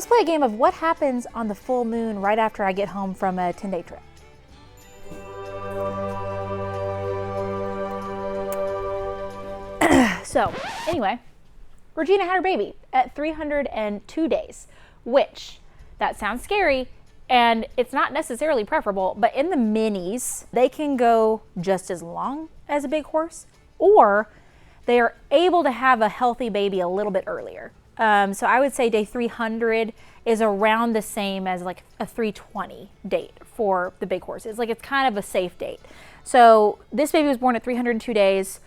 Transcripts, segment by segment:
Let's play a game of what happens on the full moon right after I get home from a 10-day trip. So, anyway, Regina had her baby at 302 days, which, that sounds scary, and it's not necessarily preferable, but in the minis, they can go just as long as a big horse, or they are able to have a healthy baby a little bit earlier. So I would say day 300 is around the same as like a 320 date for the big horses. Like it's kind of a safe date. So this baby was born at 302 days.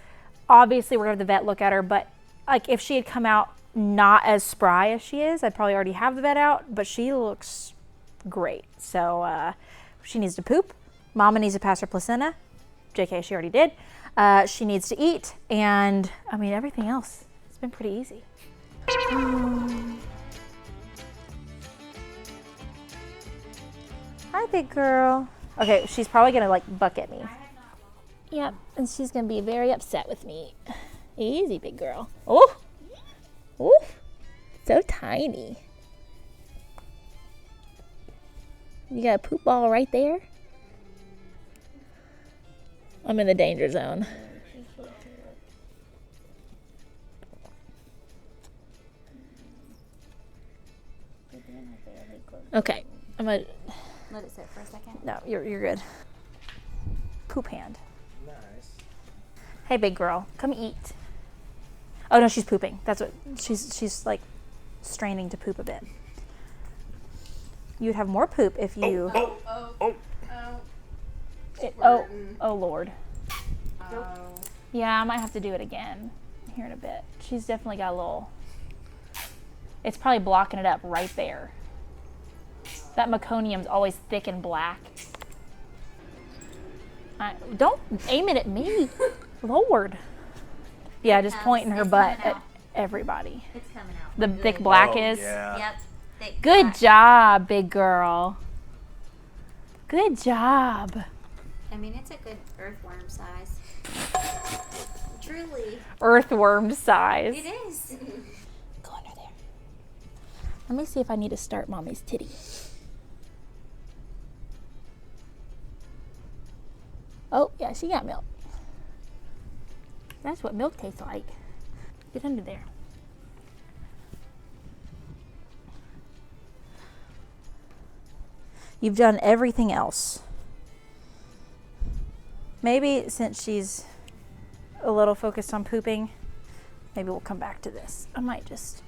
Obviously we're gonna have the vet look at her, but like if she had come out not as spry as she is, I'd probably already have the vet out, but she looks great. So she needs to poop. Mama needs to pass her placenta. JK, she already did. She needs to eat, and I mean everything else, it's been pretty easy. Hi, big girl. Okay, she's probably gonna like buck at me. Yep, and she's gonna be very upset with me. Easy, big girl. Oh, oh, so tiny. You got a poop ball right there. I'm in the danger zone. Okay, I'm gonna let it sit for a second. No, you're good. Poop hand. Nice. Hey, big girl, come eat. Oh no, she's pooping. That's what she's like straining to poop a bit. You'd have more poop if you. Oh Lord. Oh. Yeah, I might have to do it again here in a bit. She's definitely got a little. It's probably blocking it up right there. That meconium's always thick and black. Don't aim it at me. Lord. Yeah, just pointing her butt at everybody. It's coming out. The Good. thick black is? Yeah. Yep. Thick Good black. job, big girl. Good job. I mean, it's a good earthworm size. Truly. Earthworm size. It is. Go under there. Let me see if I need to start mommy's titty. Oh, yeah, she got milk. That's what milk tastes like. Get under there. You've done everything else. Maybe since she's a little focused on pooping, maybe we'll come back to this. I might just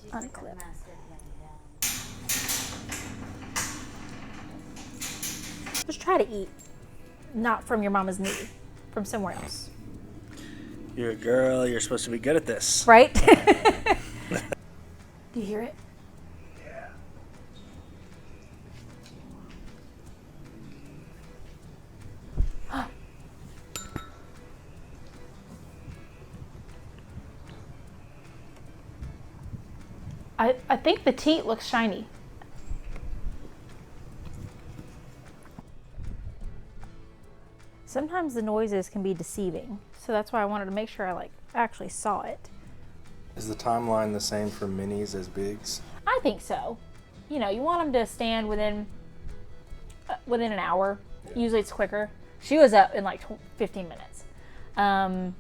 unclip. Just try to eat. Not from your mama's knee, from somewhere else. You're a girl, you're supposed to be good at this. Right? Do you hear it? Yeah. I think the teat looks shiny. Sometimes the noises can be deceiving, so that's why I wanted to make sure I actually saw it. Is the timeline the same for minis as bigs? I think so. You know, you want them to stand within an hour. Yeah. Usually it's quicker. She was up in like 15 minutes. You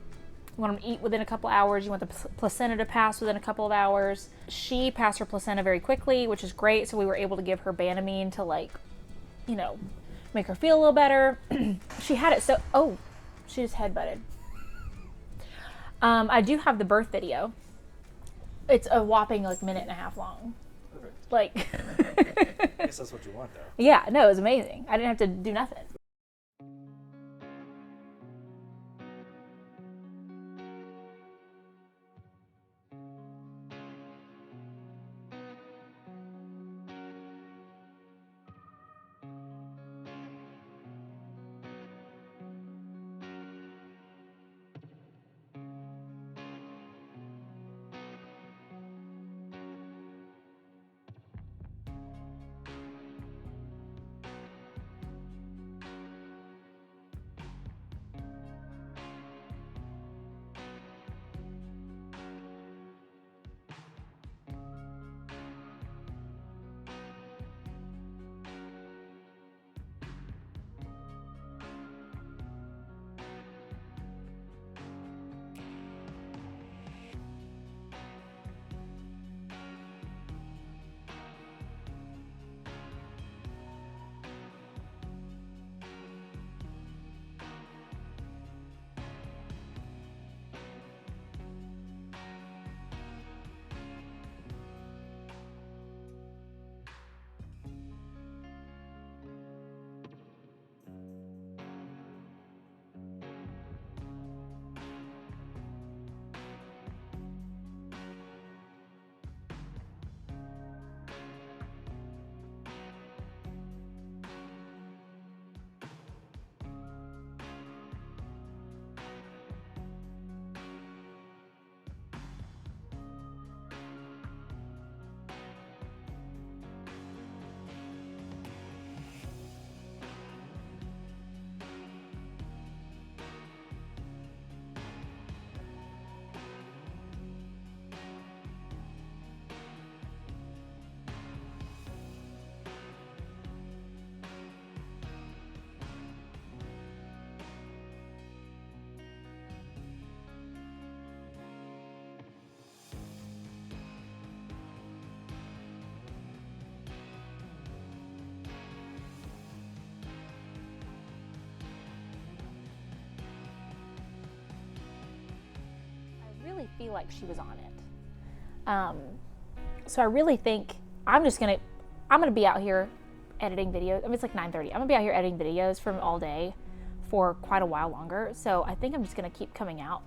want them to eat within a couple hours. You want the placenta to pass within a couple of hours. She passed her placenta very quickly, which is great. So we were able to give her Banamine to make her feel a little better. She had it so, oh, she just headbutted. I do have the birth video. It's a whopping minute and a half long. Perfect. I guess that's what you want though. Yeah, no, it was amazing. I didn't have to do nothing. feel like she was on it. So I really think I'm gonna be out here editing videos. I mean, it's like 9:30. I'm gonna be out here editing videos from all day for quite a while longer. So I think I'm just gonna keep coming out.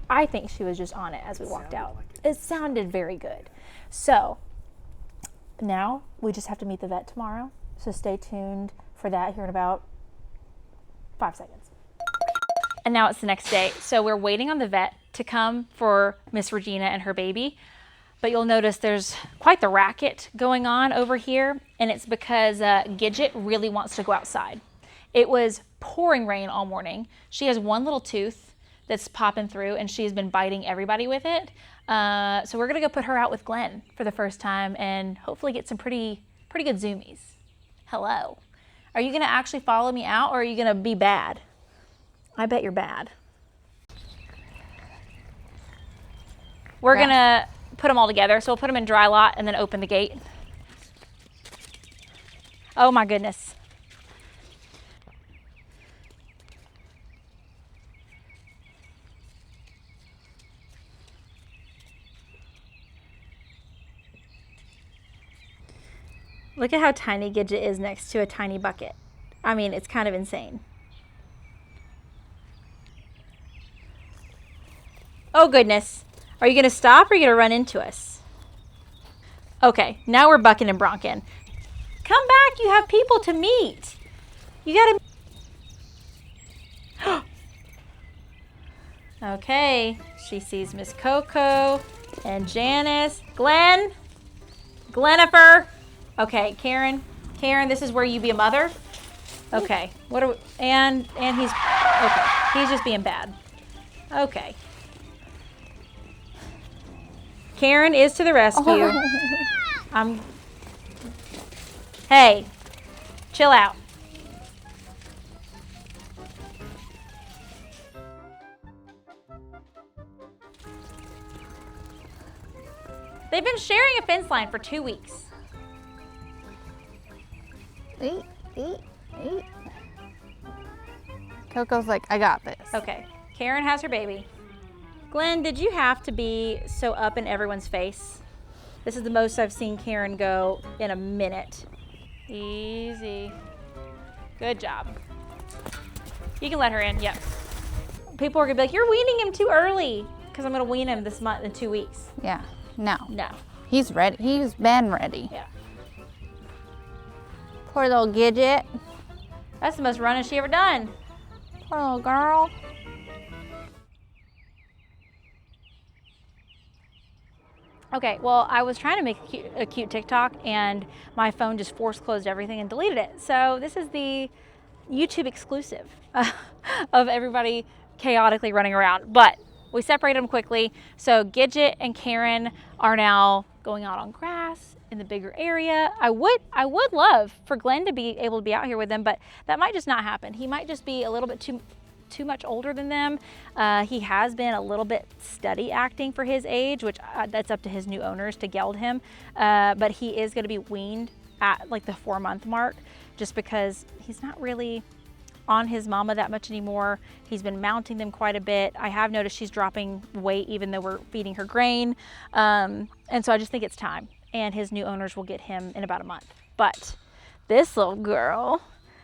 I think she was just on it as we walked out. It sounded very good. So now we just have to meet the vet tomorrow. So stay tuned for that here in about 5 seconds. And now it's the next day. So we're waiting on the vet to come for Miss Regina and her baby. But you'll notice there's quite the racket going on over here. And it's because Gidget really wants to go outside. It was pouring rain all morning. She has one little tooth that's popping through and she's been biting everybody with it. So we're gonna go put her out with Glenn for the first time and hopefully get some pretty good zoomies. Hello. Are you gonna actually follow me out or are you gonna be bad? I bet you're bad. We're gonna put them all together. So we'll put them in dry lot and then open the gate. Oh my goodness. Look at how tiny Gidget is next to a tiny bucket. I mean, it's kind of insane. Oh goodness. Are you gonna stop or are you gonna run into us? Okay, now we're bucking and bronking. Come back, you have people to meet. You gotta. Okay, she sees Miss Coco and Janice. Glenn? Glenifer? Okay, Karen, this is where you be a mother? Okay, what are we, and he's, okay, he's just being bad. Okay. Karen is to the rescue. Hey, chill out. They've been sharing a fence line for 2 weeks. Eat. Coco's like, I got this. Okay, Karen has her baby. Glenn, did you have to be so up in everyone's face? This is the most I've seen Karen go in a minute. Easy. Good job. You can let her in, yep. People are gonna be like, you're weaning him too early. Because I'm gonna wean him this month in 2 weeks. Yeah, no. No. He's ready. He's been ready. Yeah. Poor little Gidget. That's the most running she ever done. Poor little girl. Okay, well, I was trying to make a cute TikTok and my phone just force closed everything and deleted it. So this is the YouTube exclusive of everybody chaotically running around. But we separated them quickly. So Gidget and Karen are now going out on grass in the bigger area. I would love for Glenn to be able to be out here with them, but that might just not happen. He might just be a little bit too much older than them. He has been a little bit steady acting for his age, which that's up to his new owners to geld him. But he is going to be weaned at like the 4-month mark, just because he's not really on his mama that much anymore. He's been mounting them quite a bit. I have noticed she's dropping weight even though we're feeding her grain. And so I just think it's time. And his new owners will get him in about a month. But this little girl,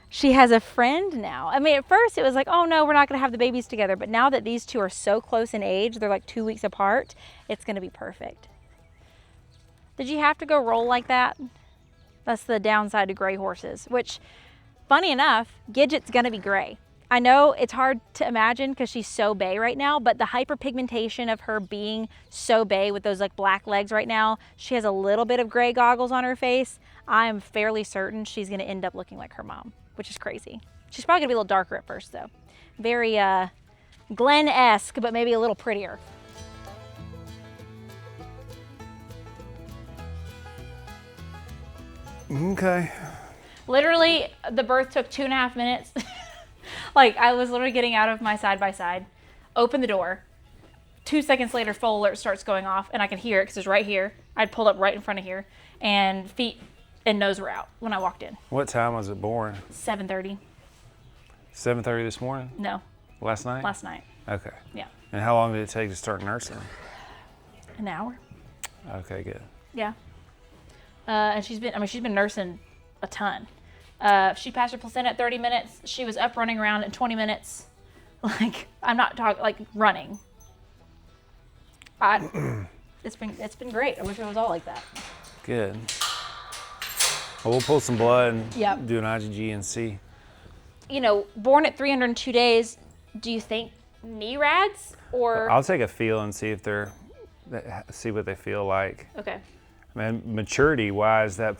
she has a friend now. I mean, at first it was like, oh no, we're not gonna have the babies together. But now that these two are so close in age, they're like 2 weeks apart, it's gonna be perfect. Did you have to go roll like that? That's the downside to gray horses, which, funny enough, Gidget's gonna be gray. I know it's hard to imagine because she's so bay right now, but the hyperpigmentation of her being so bay with those like black legs right now, she has a little bit of gray goggles on her face. I am fairly certain she's gonna end up looking like her mom, which is crazy. She's probably gonna be a little darker at first though. Very Glenn-esque, but maybe a little prettier. Okay. Literally, the birth took 2.5 minutes. Like, I was literally getting out of my side-by-side, open the door. 2 seconds later, Foal alert starts going off, and I can hear it because it's right here. I'd pulled up right in front of here, and feet and nose were out when I walked in. What time was it born? 7:30. 7:30 this morning? No, Last night? last night. Okay. Yeah. And how long did it take to start nursing? An hour. Okay, good. Yeah. And she's been nursing a ton. She passed her placenta at 30 minutes. She was up running around in 20 minutes. Like, I'm not talking, like, running. It's been great. I wish it was all like that. Good. Well, we'll pull some blood and Yep. do an IgG and see. You know, born at 302 days, do you think knee rads or? I'll take a feel and see if see what they feel like. Okay. I mean, maturity-wise, that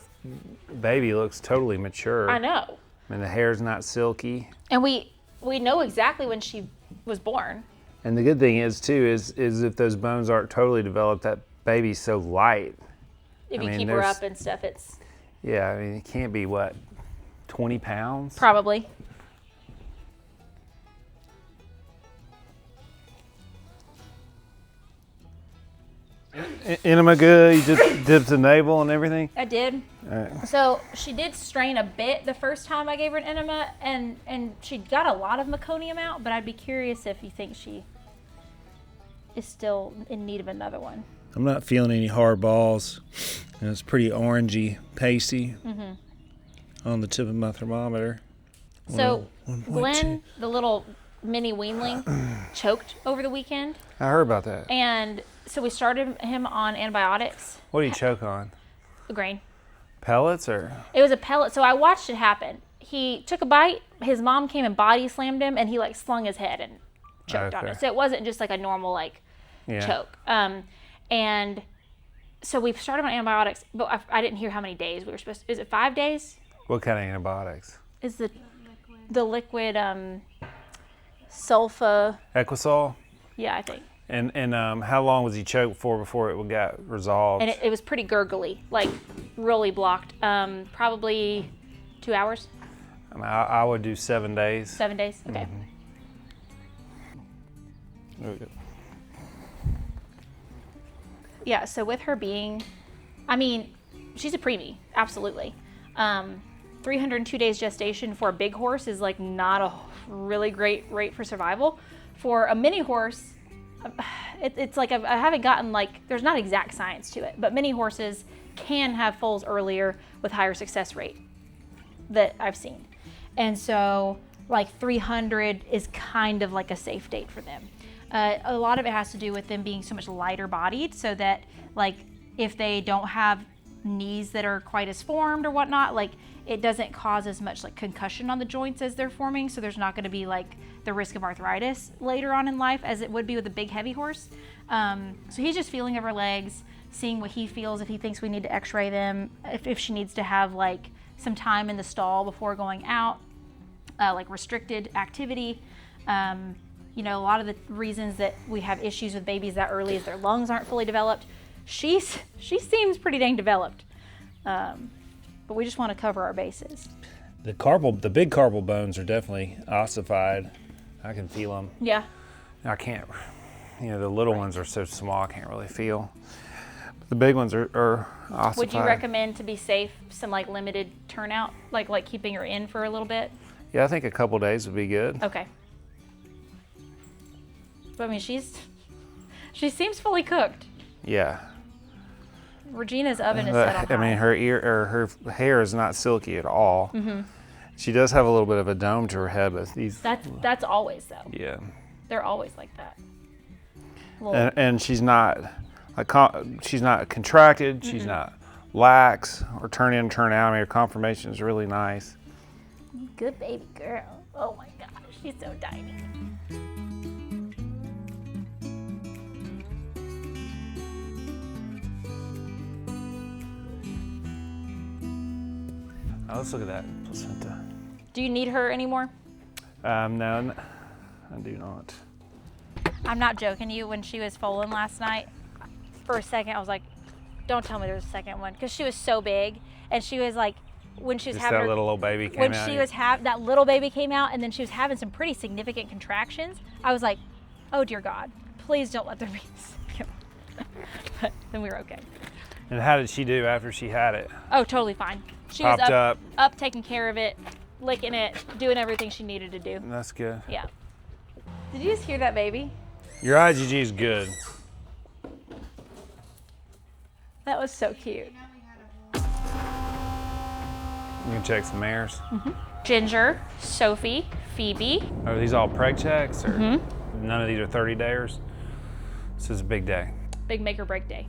baby looks totally mature. I know. I mean, the hair's not silky. And we know exactly when she was born. And the good thing is, too, is if those bones aren't totally developed, that baby's so light. If you I mean, keep her up and stuff, it's Yeah, I mean, it can't be, what, 20 pounds? probably. Enema good? You just dipped the navel and everything? I did. All right. So she did strain a bit the first time I gave her an enema, and she got a lot of meconium out, but I'd be curious if you think she is still in need of another one. I'm not feeling any hard balls, and it's pretty orangey, pasty on the tip of my thermometer. So 1.2. Glenn, the little mini weanling, choked over the weekend, I heard about that. and so we started him on antibiotics. What do you choke on? Grain. Pellets or? It was a pellet. So I watched it happen. He took a bite. His mom came and body slammed him, and he like slung his head and choked on Okay. it. So it wasn't just like a normal like Yeah. choke. And so we started on antibiotics, but I didn't hear how many days we were supposed to. Is it 5 days? What kind of antibiotics? Is the liquid sulfa? Equisol? Yeah, I think. And how long was he choked for before it got resolved? And it was pretty gurgly, like really blocked. Probably 2 hours, I mean, I would do 7 days. 7 days. Okay. There we go. Yeah, so with her being, I mean, she's a preemie, absolutely. 302 days gestation for a big horse is like not a really great rate for survival. For a mini horse, it's like I haven't gotten like, there's not exact science to it, but mini horses can have foals earlier with higher success rate that I've seen. And so like 300 is kind of like a safe date for them. A lot of it has to do with them being so much lighter bodied, so that like if they don't have knees that are quite as formed or whatnot, like it doesn't cause as much like concussion on the joints as they're forming, so there's not going to be like the risk of arthritis later on in life as it would be with a big heavy horse. So he's just feeling of her legs, seeing what he feels, if he thinks we need to x-ray them, if she needs to have like some time in the stall before going out, like restricted activity. You know, a lot of the reasons that we have issues with babies that early is their lungs aren't fully developed. She seems pretty dang developed, but we just want to cover our bases. The big carpal bones are definitely ossified. I can feel them. Yeah. I can't, the little ones are so small I can't really feel. But the big ones are ossified. Would you recommend, to be safe, some like limited turnout, like keeping her in for a little bit? Yeah, I think a couple days would be good. Okay. But I mean, she seems fully cooked. Yeah. Regina's oven is set on high. I mean, her hair is not silky at all. Mm-hmm. She does have a little bit of a dome to her head, but these. That's always though. Yeah. They're always like that. And she's not she's not contracted. Mm-mm. She's not lax or turn in, turn out. I mean, her conformation is really nice. Good baby girl. Oh my gosh, she's so tiny. Oh, let's look at that placenta. Do you need her anymore? No, I do not. I'm not joking you. When she was foaling last night, for a second I was like, don't tell me there's a second one, because she was so big, and she was like, when she was Just having that little old baby came out. when she was that little baby came out, and then she was having some pretty significant contractions. I was like, oh dear God, please don't let there be a second one. But then we were okay. And how did she do after she had it? Oh, totally fine. She Popped was up taking care of it, licking it, doing everything she needed to do. That's good. Yeah. Did you just hear that baby? Your IgG is good. That was so cute. You can check some mares. Ginger, Sophie, Phoebe. Are these all preg checks or none of these are 30 dayers? This is a big day. Big make or break day.